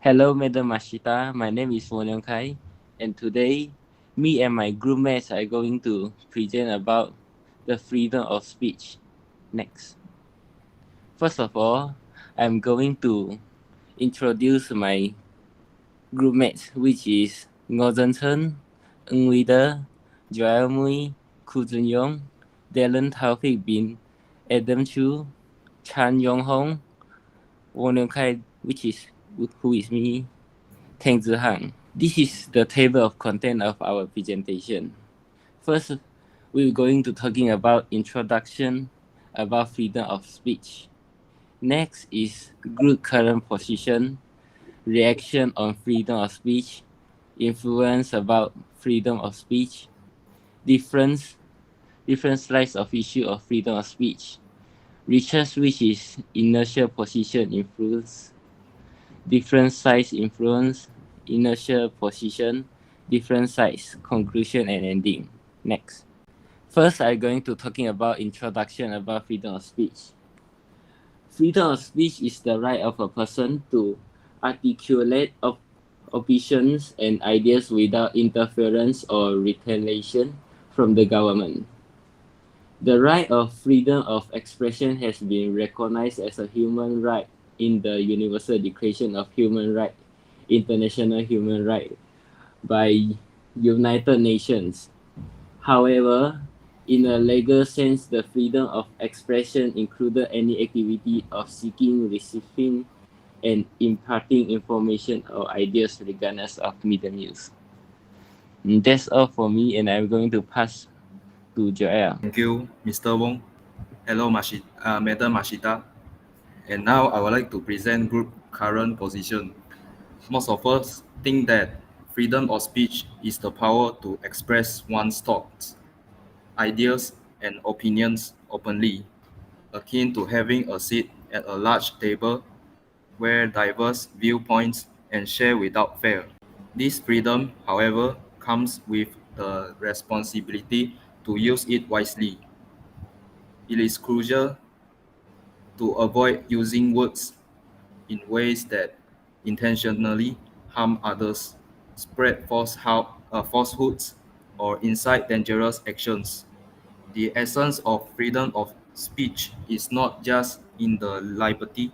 Hello, Madam Mashita. My name is Won Young Kai, and today, me and my group mates are going to present about the freedom of speech. Next. First of all, I'm going to introduce my group mates, which is Ngo Zhen Chen, Ng Wei De, Joel Mui, Ku Zhen Yong, Dylan Taufik Bin, Adam Chu, Chan Yong Hong, Won Young Kai, who is me, Teng Zihang. This is the table of content of our presentation. First, we're going to talking about introduction about freedom of speech. Next is group current position, reaction on freedom of speech, influence about freedom of speech, different slides of issue of freedom of speech, research which is inertial position influence, different size influence, inertial position, different size, conclusion and ending. Next. First, I'm going to talking about introduction about freedom of speech. Freedom of speech is the right of a person to articulate opinions and ideas without interference or retaliation from the government. The right of freedom of expression has been recognized as a human right in the Universal Declaration of Human Rights, International Human Rights by United Nations. However, in a legal sense, the freedom of expression included any activity of seeking, receiving, and imparting information or ideas regardless of media use. That's all for me, and I'm going to pass to Joel. Thank you, Mr. Wong. Hello, Madam Mashita. And now I would like to present group current position. Most of us think that freedom of speech is the power to express one's thoughts, ideas, and opinions openly, akin to having a seat at a large table where diverse viewpoints and share without fear. This freedom, however, comes with the responsibility to use it wisely. It is crucial to avoid using words in ways that intentionally harm others, spread falsehoods, or incite dangerous actions. The essence of freedom of speech is not just in the liberty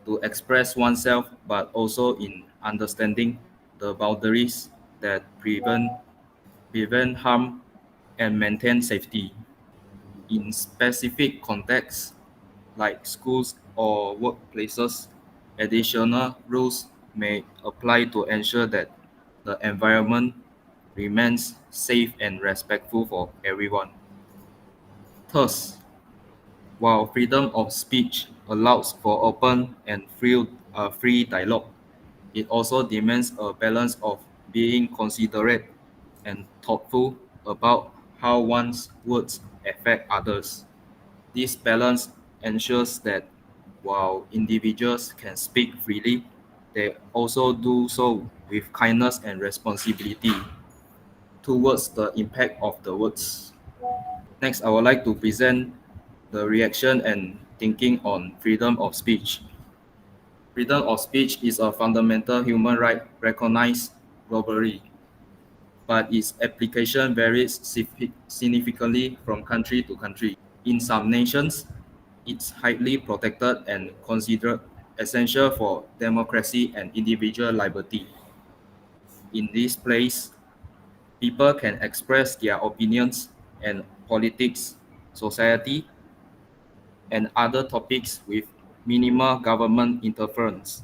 to express oneself, but also in understanding the boundaries that prevent harm and maintain safety. In specific contexts like schools or workplaces, additional rules may apply to ensure that the environment remains safe and respectful for everyone. Thus, while freedom of speech allows for open and free dialogue, it also demands a balance of being considerate and thoughtful about how one's words affect others. This balance ensures that while individuals can speak freely, they also do so with kindness and responsibility towards the impact of the words. Next, I would like to present the reaction and thinking on freedom of speech. Freedom of speech is a fundamental human right recognized globally, but its application varies significantly from country to country. In some nations, it's highly protected and considered essential for democracy and individual liberty. In this place, people can express their opinions and politics, society, and other topics with minimal government interference.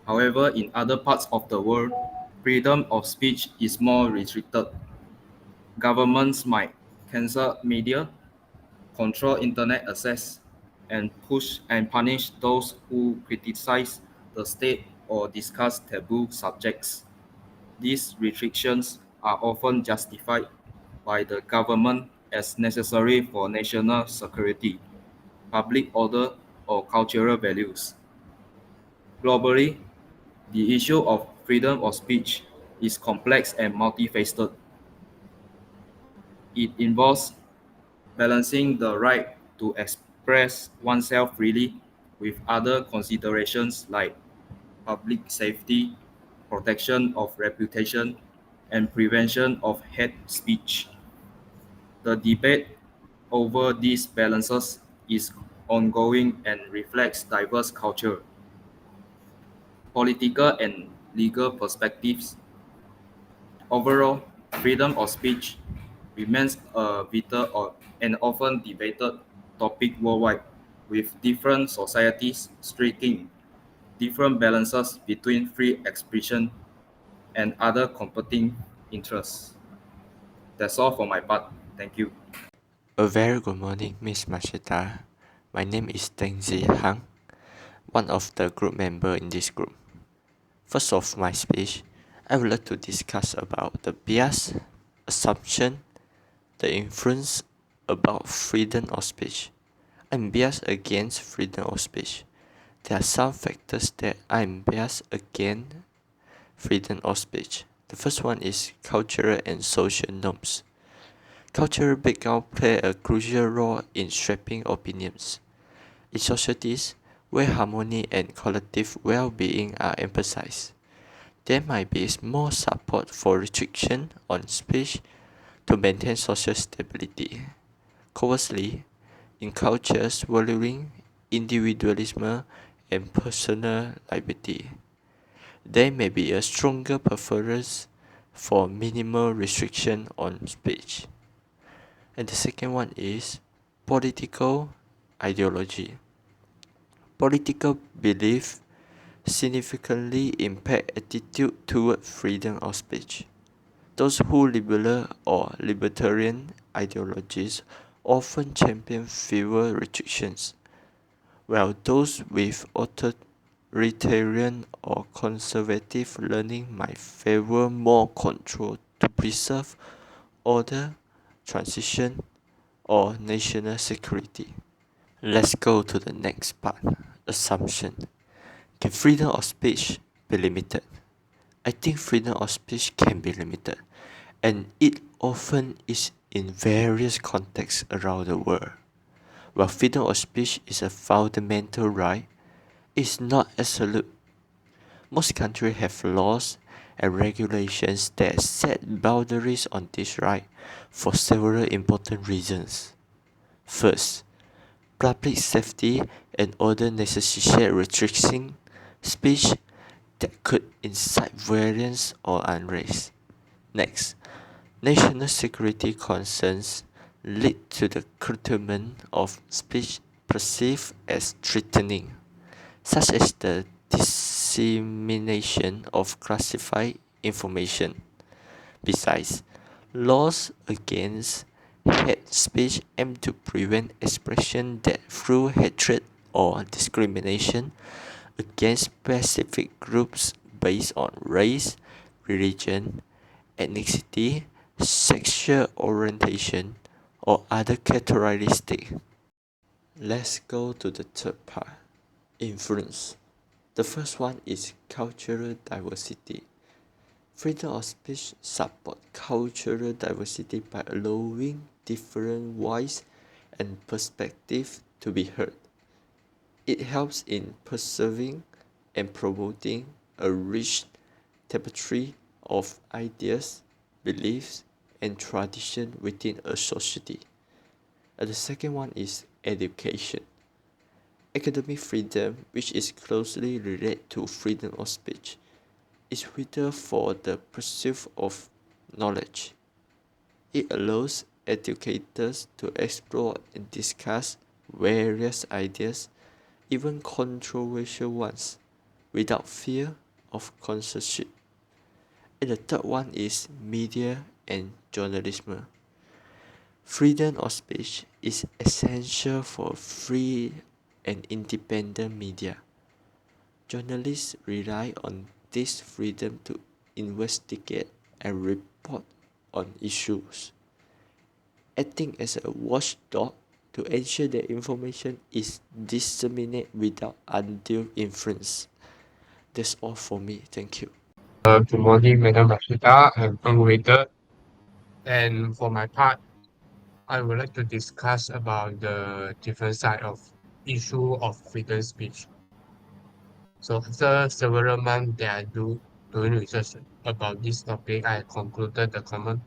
However, in other parts of the world, freedom of speech is more restricted. Governments might censor media, control internet access, and push and punish those who criticize the state or discuss taboo subjects. These restrictions are often justified by the government as necessary for national security, public order, or cultural values. Globally, the issue of freedom of speech is complex and multifaceted. It involves balancing the right to express oneself freely with other considerations like public safety, protection of reputation, and prevention of hate speech. The debate over these balances is ongoing and reflects diverse culture, political and legal perspectives. Overall, freedom of speech remains a vital and often debated topic worldwide, with different societies striking different balances between free expression and other competing interests. That's all for my part. Thank you. A very good morning, Miss Mashita. My name is Teng Zi Hang, one of the group member in this group. First of my speech, I would like to discuss about the bias, assumption, the influence about freedom of speech. I'm biased against freedom of speech. There are some factors that I'm biased against freedom of speech. The first one is cultural and social norms. Cultural background play a crucial role in shaping opinions. In societies where harmony and collective well-being are emphasized, there might be more support for restriction on speech to maintain social stability. Conversely, in cultures valuing individualism and personal liberty, there may be a stronger preference for minimal restriction on speech. And the second one is political ideology. Political belief significantly impact attitude toward freedom of speech. Those who liberal or libertarian ideologies often champion fewer restrictions, while those with authoritarian or conservative leaning might favor more control to preserve order, transition, or national security. Let's go to the next part. Assumption. Can freedom of speech be limited? I think freedom of speech can be limited, and it often is in various contexts around the world. While freedom of speech is a fundamental right, it's not absolute. Most countries have laws and regulations that set boundaries on this right for several important reasons. First, public safety and order necessitate restricting speech that could incite violence or unrest. Next, national security concerns lead to the curtailment of speech perceived as threatening, such as the dissemination of classified information. Besides, laws against hate speech aim to prevent expression that through hatred or discrimination against specific groups based on race, religion, ethnicity, sexual orientation, or other characteristics. Let's go to the third part, influence. The first one is cultural diversity. Freedom of speech supports cultural diversity by allowing different voices and perspectives to be heard. It helps in preserving and promoting a rich tapestry of ideas, beliefs, and tradition within a society. And the second one is education. Academic freedom, which is closely related to freedom of speech, is vital for the pursuit of knowledge. It allows educators to explore and discuss various ideas, even controversial ones, without fear of censorship. And the third one is media and journalism. Freedom of speech is essential for free and independent media. Journalists rely on this freedom to investigate and report on issues, acting as a watchdog to ensure that information is disseminated without undue influence. That's all for me. Thank you. Good morning, Madam Rashida. I'm Waiter. And for my part, I would like to discuss about the different side of issue of freedom speech. So after several months that I doing research about this topic, I concluded the common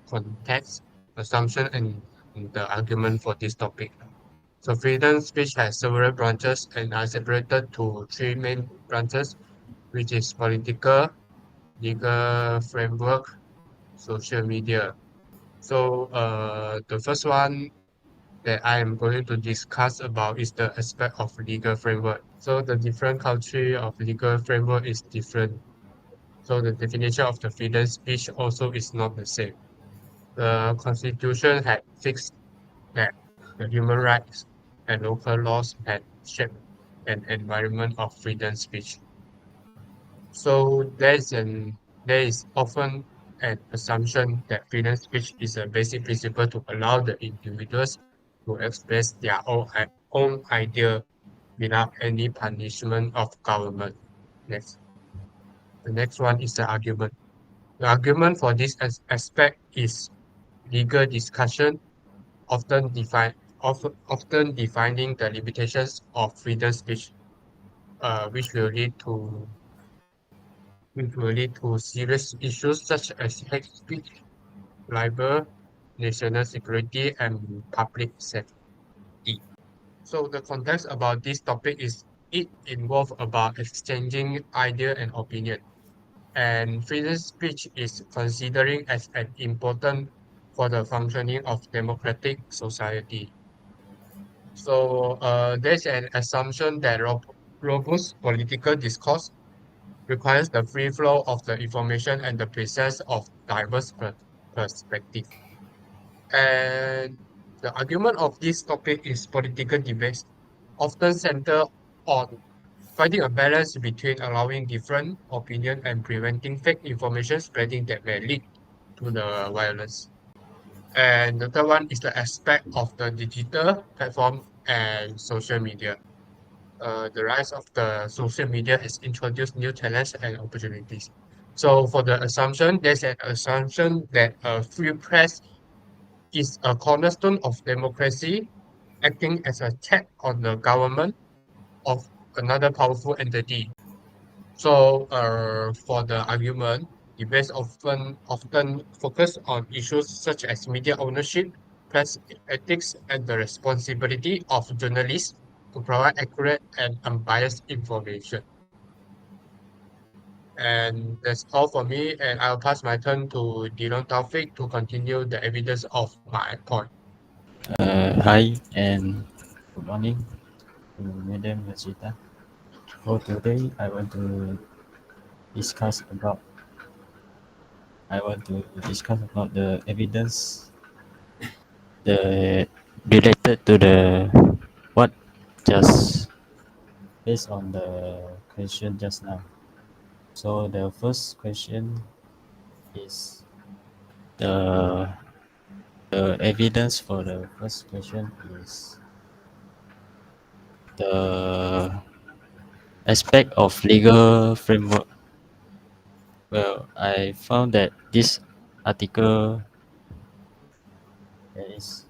context, assumption, and the argument for this topic. So freedom speech has several branches and are separated to three main branches, which is political, legal framework, social media. So the first one that I am going to discuss about is the aspect of legal framework. So the different country of legal framework is different. So the definition of the freedom speech also is not the same. The constitution had fixed that the human rights and local laws had shaped an environment of freedom speech. So there is often an assumption that freedom speech is a basic principle to allow the individuals to express their own idea without any punishment of government. Next. The next one is the argument. The argument for this aspect is legal discussion, often defining the limitations of freedom speech, which will lead to serious issues such as hate speech, libel, national security, and public safety. So the context about this topic is it involves about exchanging idea and opinion. And freedom speech is considering as an important for the functioning of democratic society. So there's an assumption that robust political discourse requires the free flow of the information and the presence of diverse perspectives. And the argument of this topic is political debates often center on finding a balance between allowing different opinion and preventing fake information spreading that may lead to the violence. And the third one is the aspect of the digital platform and social media. The rise of the social media has introduced new talents and opportunities. So for the assumption, there's an assumption that a free press is a cornerstone of democracy, acting as a check on the government of another powerful entity. So for the argument, debates often focus on issues such as media ownership, press ethics, and the responsibility of journalists to provide accurate and unbiased information. And that's all for me, and I'll pass my turn to Dylan Taufik to continue the evidence of my point. Hi and good morning to Madam Rosita. For today, discuss about I want to discuss about the evidence the related to the what just based on the question just now. So the first question is the the evidence for the first question is the aspect of legal framework. Well, I found that this article is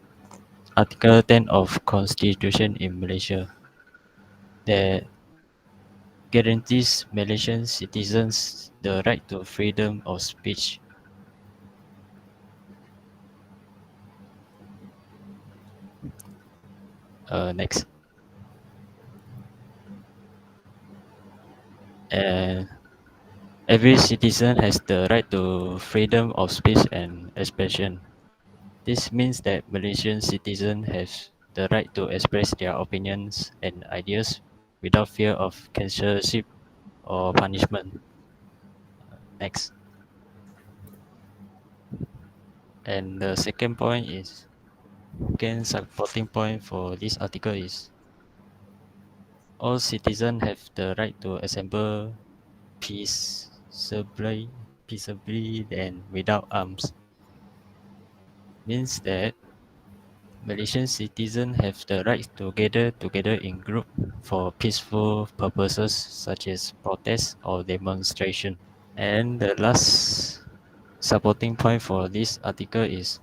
Article 10 of Constitution in Malaysia that guarantees Malaysian citizens the right to freedom of speech. Next. And every citizen has the right to freedom of speech and expression. This means that Malaysian citizens have the right to express their opinions and ideas without fear of censorship or punishment. Next. And the second point is, second supporting point for this article is all citizens have the right to assemble peaceably, peaceably and without arms. Means that Malaysian citizens have the right to gather together in group for peaceful purposes such as protest or demonstration. And the last supporting point for this article is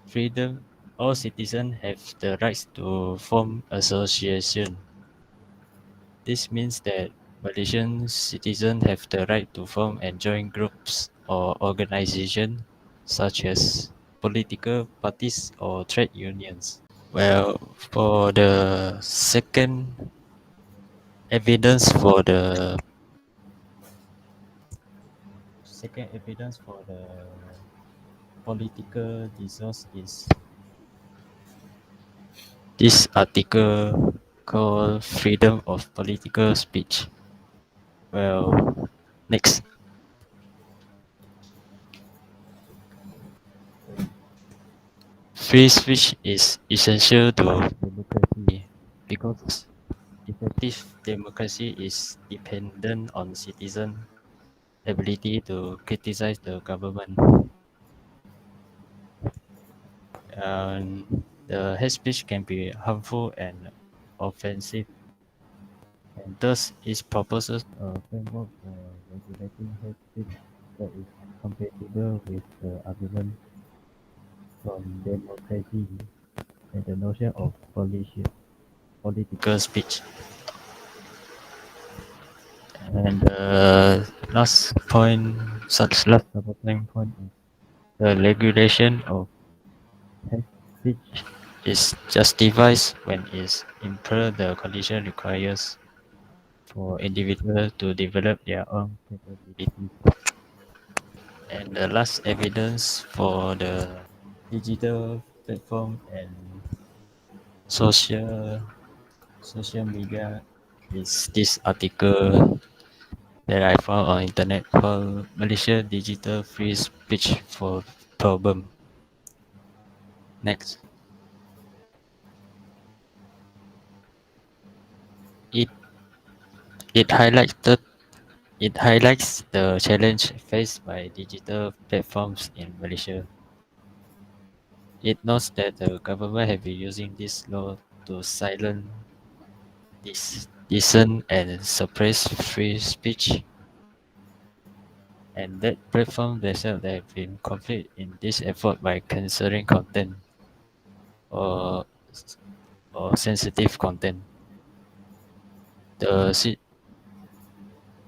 freedom. All citizens have the rights to form association. This means that Malaysian citizens have the right to form and join groups or organizations such as political parties or trade unions. Well, for the evidence for the second evidence for the political discourse is this article called Freedom of Political Speech. Well, next. Free speech is essential to democracy because effective democracy is dependent on citizen ability to criticize the government. And the hate speech can be harmful and offensive, and thus it proposes a framework for regulating hate speech that is compatible with the argument from democracy and the notion of political speech. And the last point, last supporting point is the regulation of hate speech is justified when it improves the condition requires for individuals to develop their own capabilities. And the last evidence for the digital platform and social social media is this article that I found on internet called Malaysia Digital Free Speech for Problem. Next. It it highlighted it highlights the challenge faced by digital platforms in Malaysia. It notes that the government have been using this law to silence dissent and suppress free speech, and that platform themselves have been conflict in this effort by censoring content or sensitive content. The si-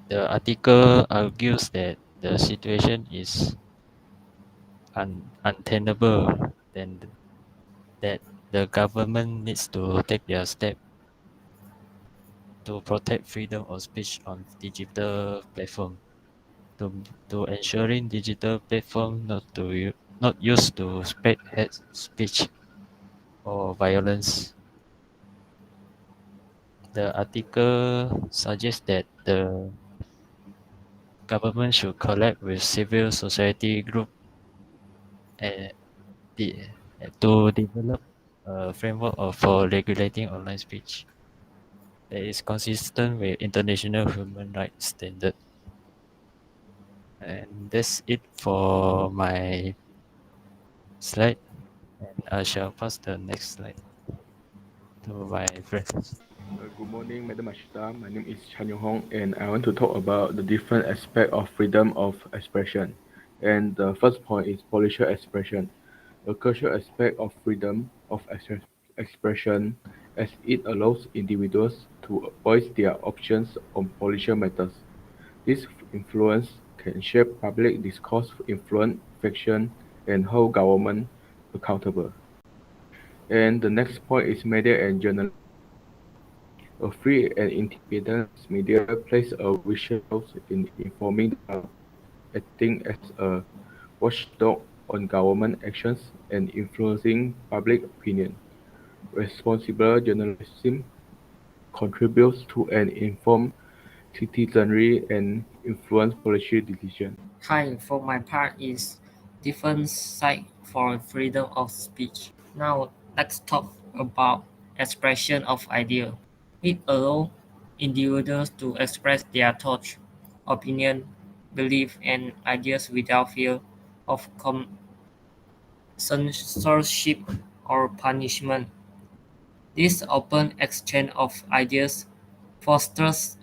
the article argues that the situation is untenable, then that the government needs to take their step to protect freedom of speech on digital platform, to ensuring digital platform not used to spread hate speech or violence. The article suggests that the government should collab with civil society group and the, to develop a framework for regulating online speech that is consistent with international human rights standard. And that's it for my slide, and I shall pass the next slide to my friends. Good morning, Madam Ashita. My name is Chan Yong Hong, and I want to talk about the different aspect of freedom of expression. And the first point is political expression. The crucial aspect of freedom of expression as it allows individuals to voice their options on political matters. This influence can shape public discourse, influence fiction, and hold government accountable. And the next point is media and journalism. A free and independent media plays a vital role in informing the public, acting as a watchdog on government actions and influencing public opinion. Responsible journalism contributes to an informed citizenry and influence policy decisions. Hi, for my part is different side for freedom of speech. Now let's talk about expression of idea. It allows individuals to express their thoughts, opinion, belief, and ideas without fear of censorship or punishment. This open exchange of ideas fosters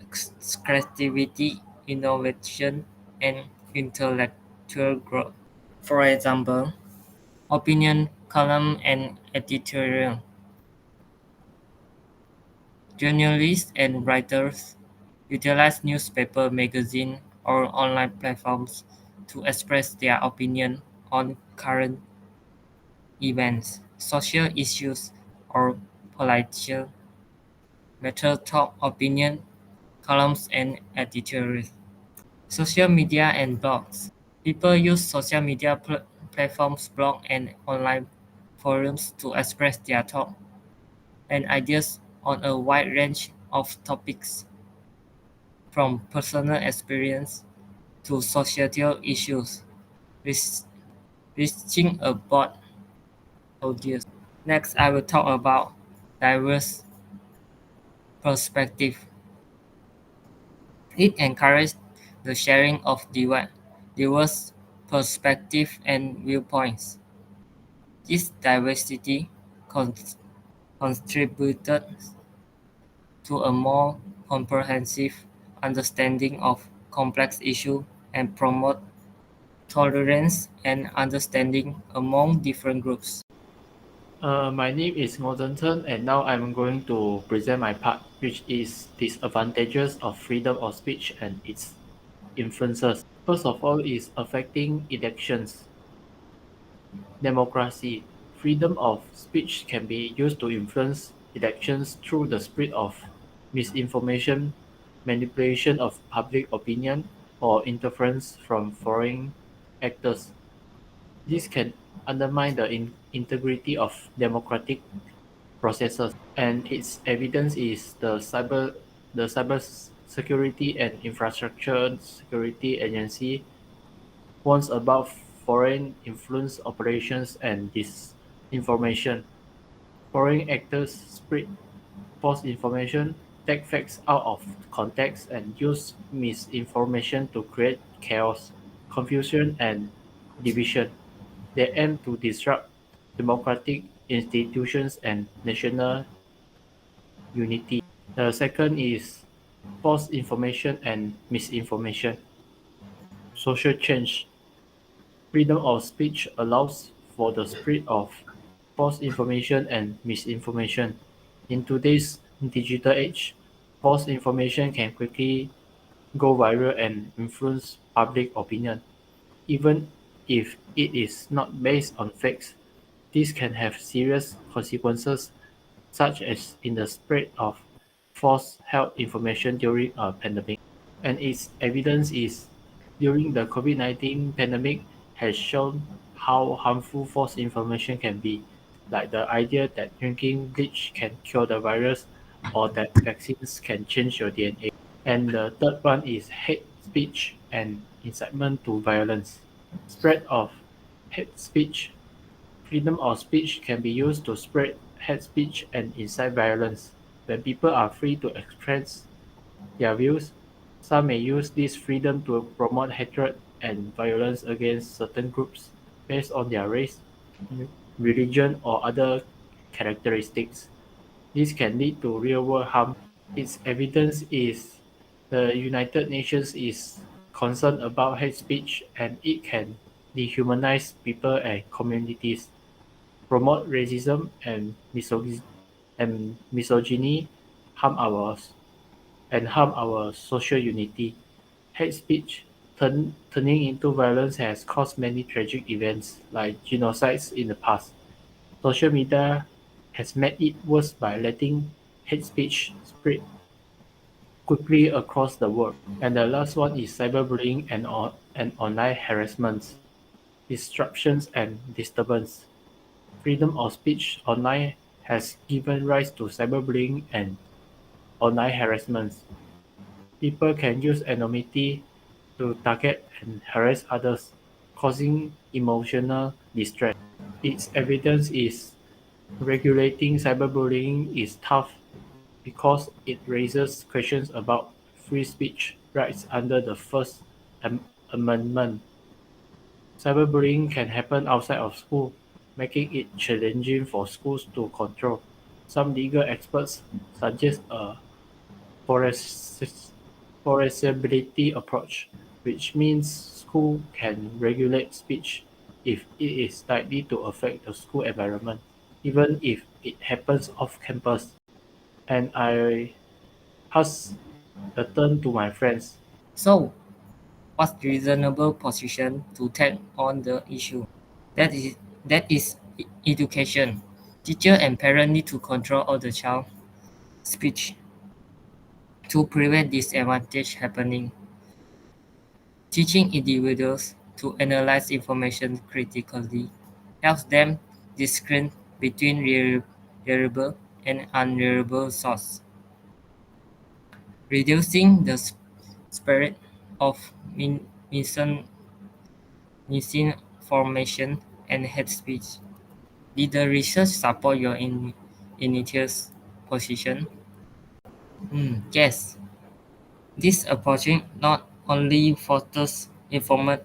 creativity, innovation, and intellectual growth. For example, opinion column and editorial Journalists and writers utilize newspaper, magazine, or online platforms to express their opinion on current events, social issues, or political matters. Top opinion columns and editorials. Social media and blogs. People use social media platforms, blogs, and online forums to express their thoughts and ideas on a wide range of topics, from personal experience to societal issues, reaching a broad audience. Next, I will talk about diverse perspective. It encourages the sharing of diverse perspectives and viewpoints. This diversity contributed to a more comprehensive understanding of complex issues and promote tolerance and understanding among different groups. My name is Ngozhen Chen, and now I'm going to present my part, which is disadvantages of freedom of speech and its influences. First of all is affecting elections. Democracy. Freedom of speech can be used to influence elections through the spread of misinformation, manipulation of public opinion, or interference from foreign actors. This can undermine the integrity of democratic processes, and its evidence is the cyber security and infrastructure security agency warns about foreign influence operations and disinformation. Foreign actors spread false information, take facts out of context, and use misinformation to create chaos, confusion, and division. They aim to disrupt democratic institutions and national unity. The second is false information and misinformation. Social change. Freedom of speech allows for the spread of false information and misinformation. In today's digital age, false information can quickly go viral and influence public opinion. Even if it is not based on facts, this can have serious consequences, such as in the spread of false health information during a pandemic. And its evidence is during the COVID-19 pandemic has shown how harmful false information can be, like the idea that drinking bleach can cure the virus or that vaccines can change your DNA. And the third one is hate speech and incitement to violence. Spread of hate speech. Freedom of speech can be used to spread hate speech and incite violence. When people are free to express their views, some may use this freedom to promote hatred and violence against certain groups based on their race, religion, or other characteristics. This can lead to real-world harm. Its evidence is the United Nations is concerned about hate speech and it can dehumanize people and communities, promote racism and misogyny, harm our social unity. Hate speech turning into violence has caused many tragic events like genocides in the past. Social media has made it worse by letting hate speech spread quickly across the world. And the last one is cyberbullying and online harassment, disruptions and disturbance. Freedom of speech online has given rise to cyberbullying and online harassment. People can use anonymity to target and harass others, causing emotional distress. Its evidence is regulating cyberbullying is tough because it raises questions about free speech rights under the First Amendment. Cyberbullying can happen outside of school, making it challenging for schools to control. Some legal experts suggest a foreseeability approach, which means school can regulate speech if it is likely to affect the school environment, even if it happens off campus. and I pass the turn to my friends. So, what's reasonable position to take on the issue? That is education. Teacher and parent need to control all the child speech to prevent disadvantage happening. Teaching individuals to analyze information critically helps them discern between reliable and unreliable sources, reducing the spread of misinformation and hate speech. Did the research support your initial position? Yes. This approach not only fosters informed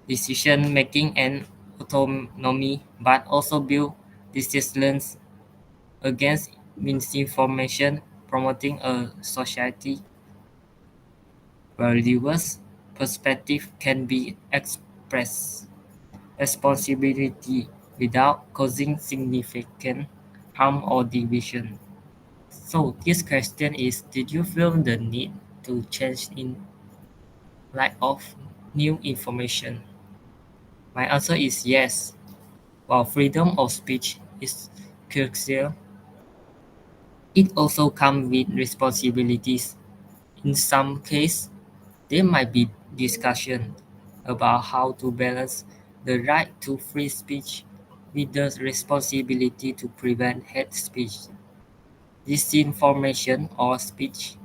decision-making and autonomy, but also builds resilience against misinformation, promoting a society where diverse perspectives can be expressed responsibility without causing significant harm or division. So this question is, did you feel the need to change in light of new information? My answer is yes. While freedom of speech is crucial, it also comes with responsibilities. In some cases, there might be discussion about how to balance the right to free speech with the responsibility to prevent hate speech, disinformation, or speech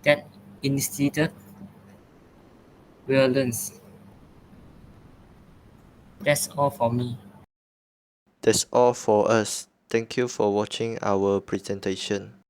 that incited violence. That's all for me. That's all for us. Thank you for watching our presentation.